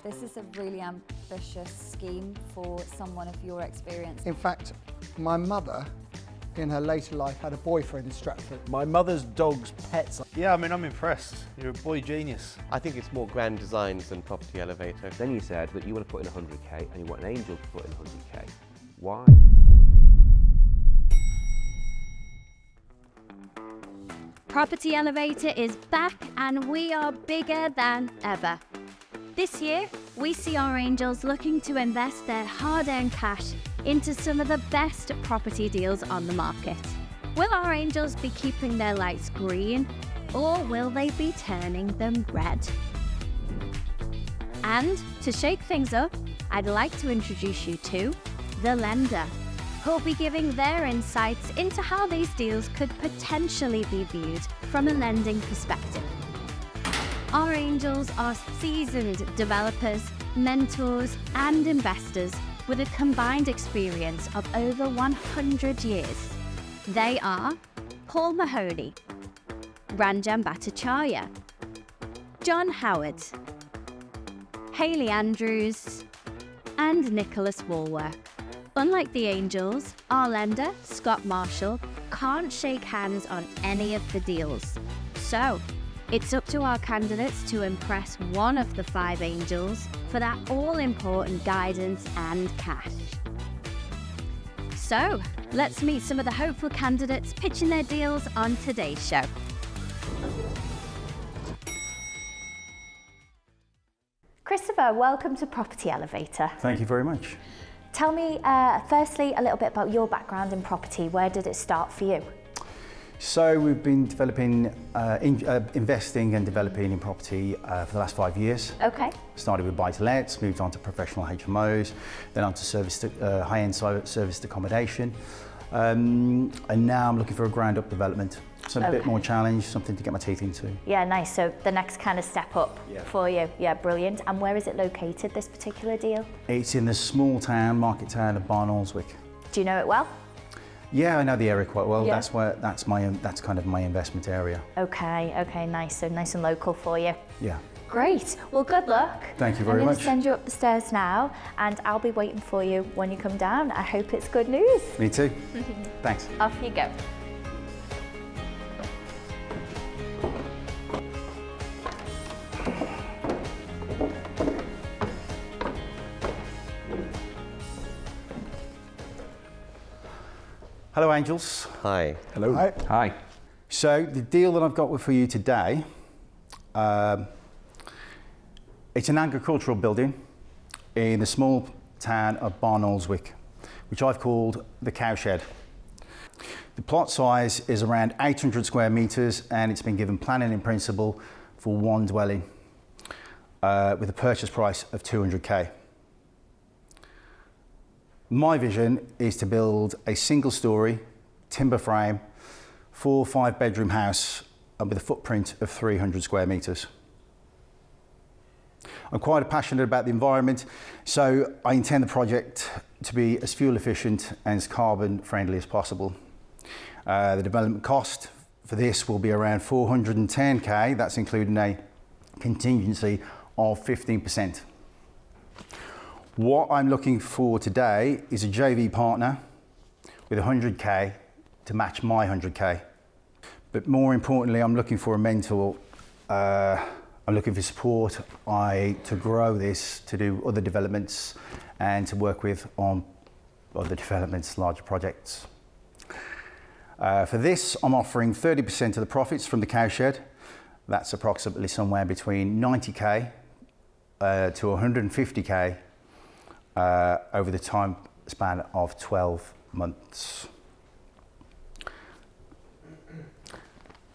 This is a really ambitious scheme for someone of your experience. In fact, my mother, in her later life, had a boyfriend in Stratford. My mother's dog's pets. Yeah, I mean, I'm impressed. You're a boy genius. I think it's more grand designs than property elevator. Then you said that you want to put in 100k and you want an angel to put in 100k. Why? Property Elevator is back and we are bigger than ever. This year, we see our angels looking to invest their hard-earned cash into some of the best property deals on the market. Will our angels be keeping their lights green, or will they be turning them red? And to shake things up, I'd like to introduce you to the lender, who'll be giving their insights into how these deals could potentially be viewed from a lending perspective. Our angels are seasoned developers, mentors, and investors with a combined experience of over 100 years. They are Paul Mahoney, Ranjan Bhattacharya, John Howard, Hayley Andrews, and Nicholas Wallwork. Unlike the angels, our lender, Scott Marshall, can't shake hands on any of the deals. So, it's up to our candidates to impress one of the 5 angels for that all-important guidance and cash. So, let's meet some of the hopeful candidates pitching their deals on today's show. Christopher, welcome to Property Elevator. Thank you very much. Tell me, firstly, a little bit about your background in property. Where did it start for you? So we've been developing, investing and developing in property for the last 5 years. Okay. Started with buy-to-lets, moved on to professional HMOs, then on to high-end serviced accommodation. And now I'm looking for a ground-up development. So a bit more challenge, something to get my teeth into. Yeah, nice. So the next kind of step up for you. Yeah, brilliant. And where is it located, this particular deal? It's in the small town, market town of Barnoldswick. Do you know it well? Yeah, I know the area quite well. Yeah. That's kind of my investment area. Okay, nice. So nice and local for you. Yeah. Great. Well, good luck. Thank you very I'm much. going to send you up the stairs now, and I'll be waiting for you when you come down. I hope it's good news. Me too. Thanks. Off you go. Hello, Angels. Hi. Hello. Hi. Hi. So the deal that I've got for you today, it's an agricultural building in the small town of Barnoldswick, which I've called the Cowshed. The plot size is around 800 square metres and it's been given planning in principle for one dwelling with a purchase price of 200k. My vision is to build a single-storey, timber frame, 4 or 5 bedroom house with a footprint of 300 square metres. I'm quite passionate about the environment, so I intend the project to be as fuel efficient and as carbon friendly as possible. The development cost for this will be around 410k, that's including a contingency of 15%. What I'm looking for today is a JV partner with 100k to match my 100k. But more importantly, I'm looking for a mentor. I'm looking for support to grow this, to do other developments and to work with on other developments, larger projects. For this, I'm offering 30% of the profits from the Cowshed. That's approximately somewhere between 90k to 150k over the time span of 12 months.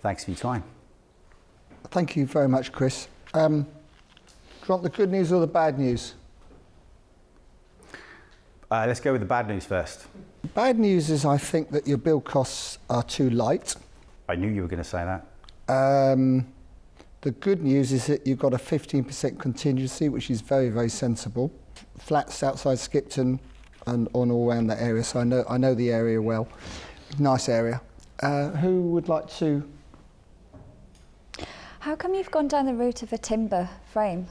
Thanks for your time. Thank you very much, Chris. Do you want the good news or the bad news? Let's go with the bad news first. Bad news is I think that your build costs are too light. I knew you were going to say that. The good news is that you've got a 15% contingency, which is very, very sensible. Flats outside Skipton and on all around that area, so I know the area well. Nice area. Who would like to? How come you've gone down the route of a timber frame?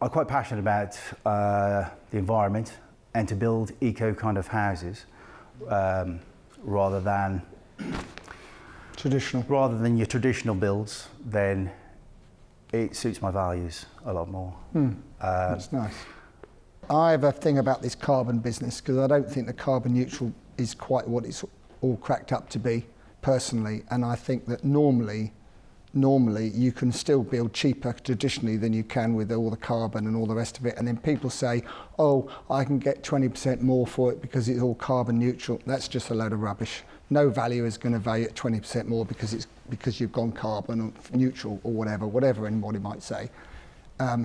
I'm quite passionate about the environment and to build eco kind of houses rather than your traditional builds. Then it suits my values a lot more. That's nice. I have a thing about this carbon business because I don't think the carbon neutral is quite what it's all cracked up to be, personally. And I think that normally you can still build cheaper traditionally than you can with all the carbon and all the rest of it. And then people say, oh, I can get 20% more for it because it's all carbon neutral. That's just a load of rubbish. No value is going to value at 20% more because you've gone carbon neutral or whatever anybody might say.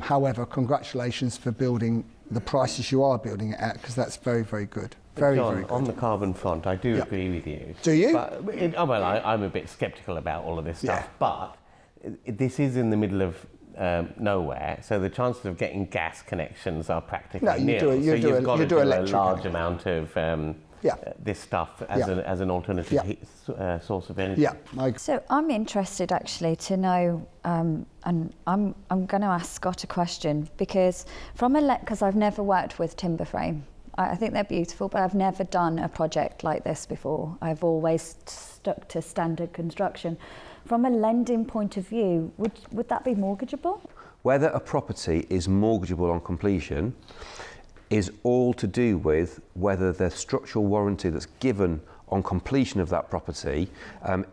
However, congratulations for building the prices you are building it at, because that's very, very good. Very, John, very good. on the carbon front, I do agree with you. Do you? But I'm a bit sceptical about all of this stuff, but this is in the middle of nowhere, so the chances of getting gas connections are practically nil. You've got to do a large amount of this stuff as an alternative source of energy. So I'm interested actually to know, and I'm going to ask Scott a question, because because I've never worked with timber frame. I think they're beautiful, but I've never done a project like this before. I've always stuck to standard construction. From a lending point of view, would that be mortgageable? Whether a property is mortgageable on completion is all to do with whether the structural warranty that's given on completion of that property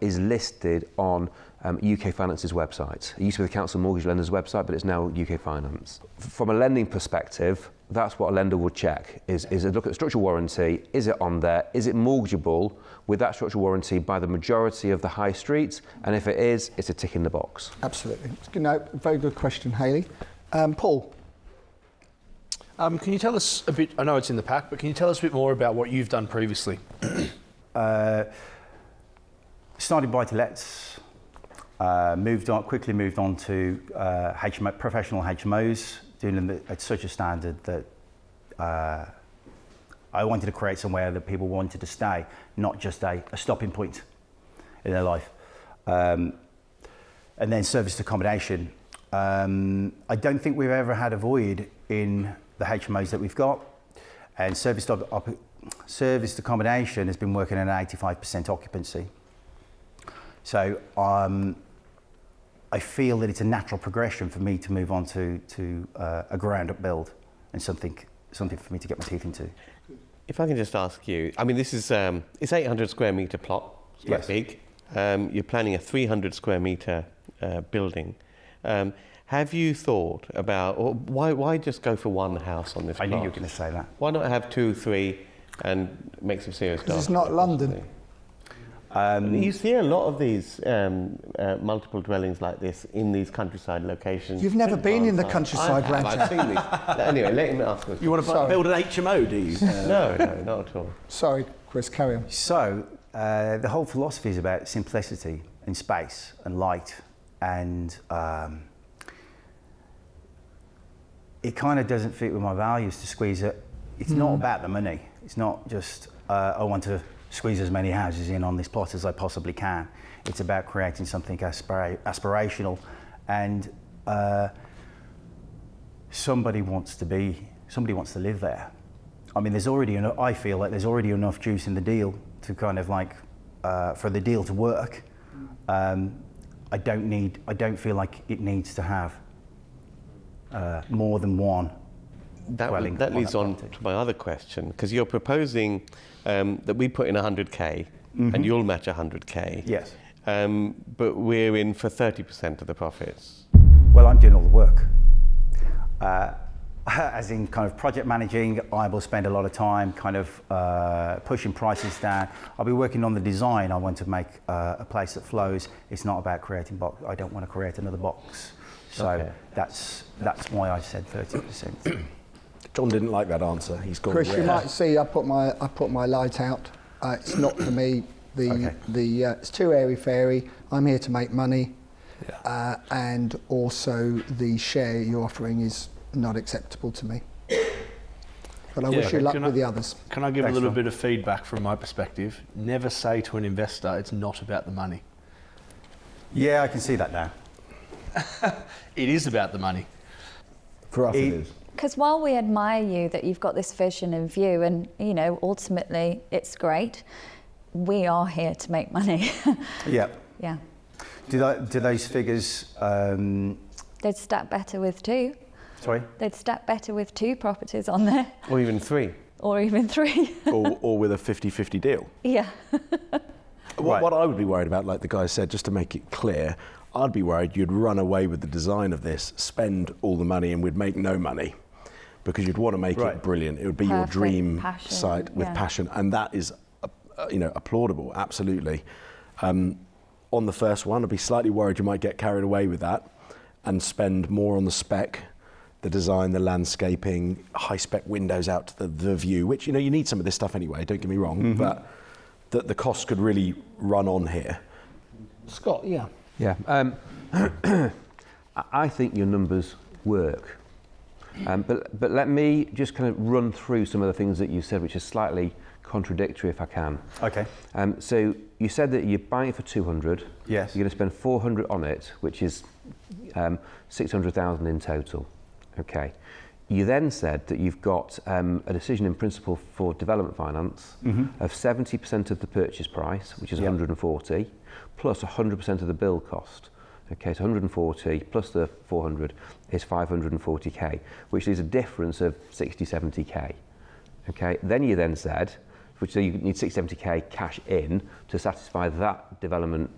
is listed on UK Finance's website. It used to be the Council Mortgage Lenders website, but it's now UK Finance. From a lending perspective, that's what a lender would check, is look at the structural warranty, is it on there, is it mortgageable with that structural warranty by the majority of the high streets, and if it is, it's a tick in the box. Absolutely. Very good question, Hayley. Paul? Can you tell us a bit, I know it's in the pack, but can you tell us a bit more about what you've done previously? Started buy-to-lets, quickly moved on to professional HMOs, doing them at such a standard that I wanted to create somewhere that people wanted to stay, not just a stopping point in their life. And then serviced accommodation. I don't think we've ever had a void in the HMOs that we've got, and serviced accommodation has been working at an 85% occupancy. So I feel that it's a natural progression for me to move on to a ground-up build and something for me to get my teeth into. If I can just ask you, I mean, this is it's 800 square metre plot. It's quite big. You're planning a 300 square metre building. Have you thought about, or why just go for one house on this plot? I knew you were going to say that. Why not have 2, 3 and make some serious stuff? It's not London. You see a lot of these multiple dwellings like this in these countryside locations. You've never been in the countryside, Rancher. I've seen these. Anyway, let him ask us. You want to build an HMO, do you? No, not at all. Sorry, Chris, carry on. So the whole philosophy is about simplicity and space and light, and it kind of doesn't fit with my values to squeeze it. It's not about the money. It's not just I want to squeeze as many houses in on this plot as I possibly can. It's about creating something aspirational, and somebody wants to live there. I mean, I feel like there's already enough juice in the deal to kind of like for the deal to work. I don't feel like it needs to have more than one dwelling. That leads on to my other question, because you're proposing that we put in 100k and you'll match 100k. Yes. But we're in for 30% of the profits. Well, I'm doing all the work. As in kind of project managing, I will spend a lot of time kind of pushing prices down. I'll be working on the design. I want to make a place that flows. It's not about creating box. I don't want to create another box. So that's why I said 30%. John didn't like that answer. He's gone. Chris, you might see I put my light out. It's not for me. It's too airy fairy. I'm here to make money, and also the share you're offering is not acceptable to me. But I wish you luck with the others. Can I give a little bit of feedback from my perspective? Never say to an investor it's not about the money. Yeah, I can see that now. It is about the money. For us, it is. Because while we admire you that you've got this vision and view, and you know, ultimately it's great, we are here to make money. Yeah. Yeah. Do those figures? They'd stack better with 2. Sorry. They'd stack better with 2 properties on there. Or even 3. Or even 3. or with a 50-50 deal. Yeah. What I would be worried about, like the guy said, just to make it clear, I'd be worried you'd run away with the design of this, spend all the money, and we'd make no money, because you'd want to make it brilliant. It would be your dream site with passion, and that is, applaudable, absolutely. On the first one, I'd be slightly worried you might get carried away with that and spend more on the spec, the design, the landscaping, high-spec windows out to the view, which, you need some of this stuff anyway, don't get me wrong, but the costs could really run on here. Scott, yeah. Yeah. I think your numbers work. But let me just kind of run through some of the things that you said, which is slightly contradictory, if I can. Okay. So you said that you're buying it for 200. Yes. You're going to spend 400 on it, which is 600,000 in total. Okay. You then said that you've got a decision in principle for development finance of 70% of the purchase price, which is 140, plus 100% of the build cost. Okay, so 140 plus the 400 is 540k, which is a difference of 60, 70k. Okay, then you then said, so you need 60, 70k cash in to satisfy that development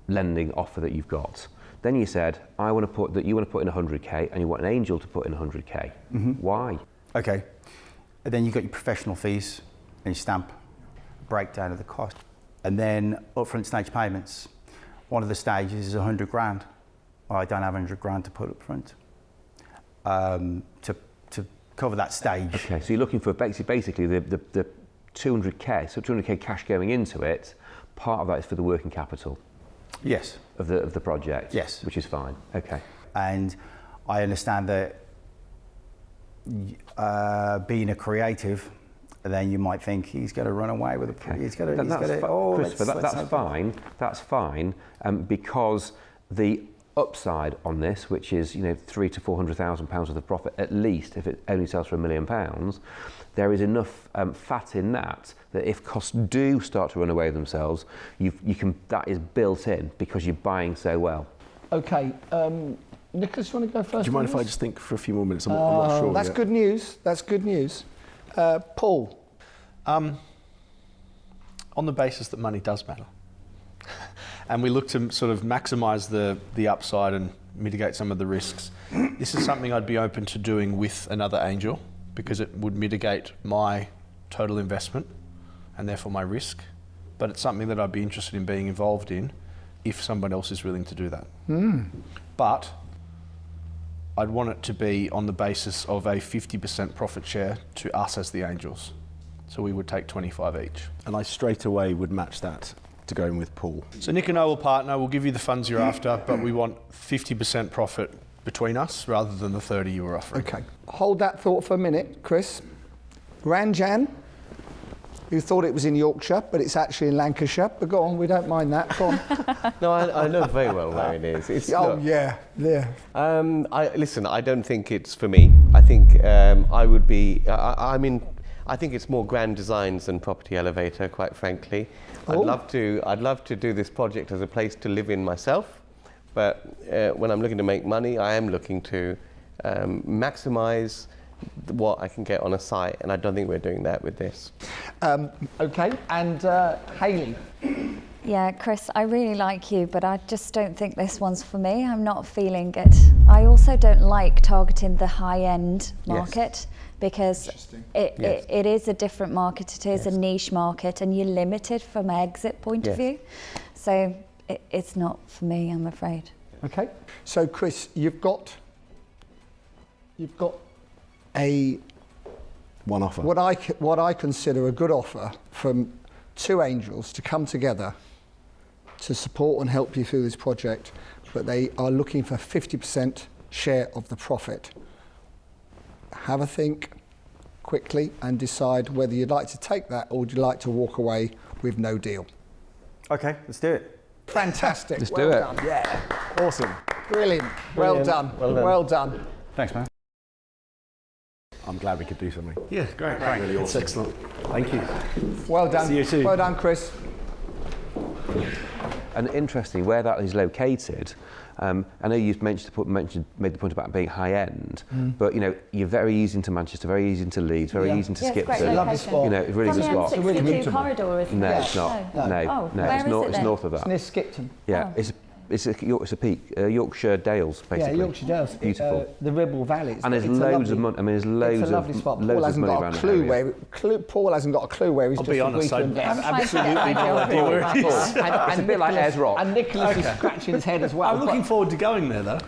lending offer that you've got. Then you said, you want to put in 100k and you want an angel to put in 100k. Why? Okay. And then you've got your professional fees and your stamp, breakdown of the cost. And then upfront stage payments. One of the stages is 100 grand. Well, I don't have 100 grand to put up front to cover that stage. Okay, so you're looking for basically the 200k, so 200k cash going into it. Part of that is for the working capital. Yes. Of the project. Yes. Which is fine. Okay. And I understand that being a creative, then you might think he's going to run away with it. He's going to. Christopher, that's fine. Because the upside on this, which is £300,000 to £400,000 worth of profit at least, if it only sells for £1 million, there is enough fat in that if costs do start to run away themselves, you can. That is built in because you're buying so well. Okay. Nicholas, do you want to go first? Do you mind if I just think for a few more minutes? I'm not sure. That's good news. That's good news. Paul. On the basis that money does matter. And we look to sort of maximise the upside and mitigate some of the risks. This is something I'd be open to doing with another angel because it would mitigate my total investment and therefore my risk. But it's something that I'd be interested in being involved in if someone else is willing to do that. But I'd want it to be on the basis of a 50% profit share to us as the angels. So we would take 25 each. And I straight away would match that to go in with Paul. So Nick and I will partner, we'll give you the funds you're after, but we want 50% profit between us rather than the 30 you were offering. Okay. Hold that thought for a minute, Chris. Ranjan, who thought it was in Yorkshire, but it's actually in Lancashire. But go on, we don't mind that. Go on. No, I know very well where it is. Yeah. Listen, I don't think it's for me. I think I would be. I think it's more grand designs than property elevator, quite frankly. I'd love to do this project as a place to live in myself, but when I'm looking to make money, I am looking to maximise what I can get on a site, and I don't think we're doing that with this. Okay, and Hayley. Yeah, Chris, I really like you, but I just don't think this one's for me. I'm not feeling it. I also don't like targeting the high-end market because it is a different market. It is a niche market, and you're limited from an exit point of view. So it's not for me, I'm afraid. Okay, so Chris, you've got a one offer. What I consider a good offer from two angels to come together to support and help you through this project, but they are looking for 50% share of the profit. Have a think quickly and decide whether you'd like to take that or would you like to walk away with no deal. Okay, let's do it. Fantastic. Let's do it. Done. Yeah. Awesome. Brilliant. Well done. Well done. Well done. Thanks, man. I'm glad we could do something. Yeah, great. Really awesome. Excellent. Thank you. Well done. See you too. Well done, Chris. And interestingly, where that is located, I know you've made the point about being high end, but you know, you're very easy into Manchester, very easy into Leeds, very easy into Skipton. It's a lovely spot. You know, it's really From good the spot. M62 corridor, isn't No, it? it's not. No. No, Where it's is it it's then? north of It's that. near Skipton. Yeah, it's a peak, Yorkshire Dales, basically. Yeah, Yorkshire Dales. Beautiful. The Ribble Valley. And there's loads of money. I mean, there's loads it's a lovely of spot. loads Paul of hasn't money got around a that clue area. where. Paul hasn't got a clue where he's I'll just be honest, agreed to I invest. have absolutely no idea where it is. It's a bit like Ayers Rock. And Nicholas is scratching his head as well. I'm looking forward to going there, though.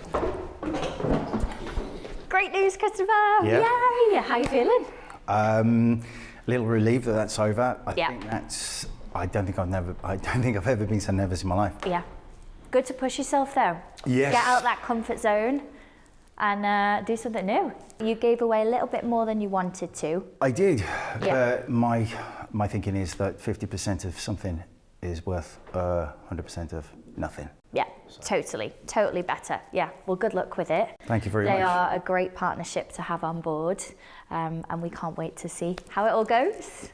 Great news, Christopher. Yeah. Yay. How you feeling? A little relieved that that's over. I Yeah. think that's. I don't think I've ever been so nervous in my life. Yeah. Good to push yourself though. Yes. Get out that comfort zone and do something new. You gave away a little bit more than you wanted to. I did, Yeah. but my thinking is that 50% of something is worth 100% of nothing. Yeah, totally better. Yeah, well, good luck with it. Thank you very much. They are a great partnership to have on board, and we can't wait to see how it all goes.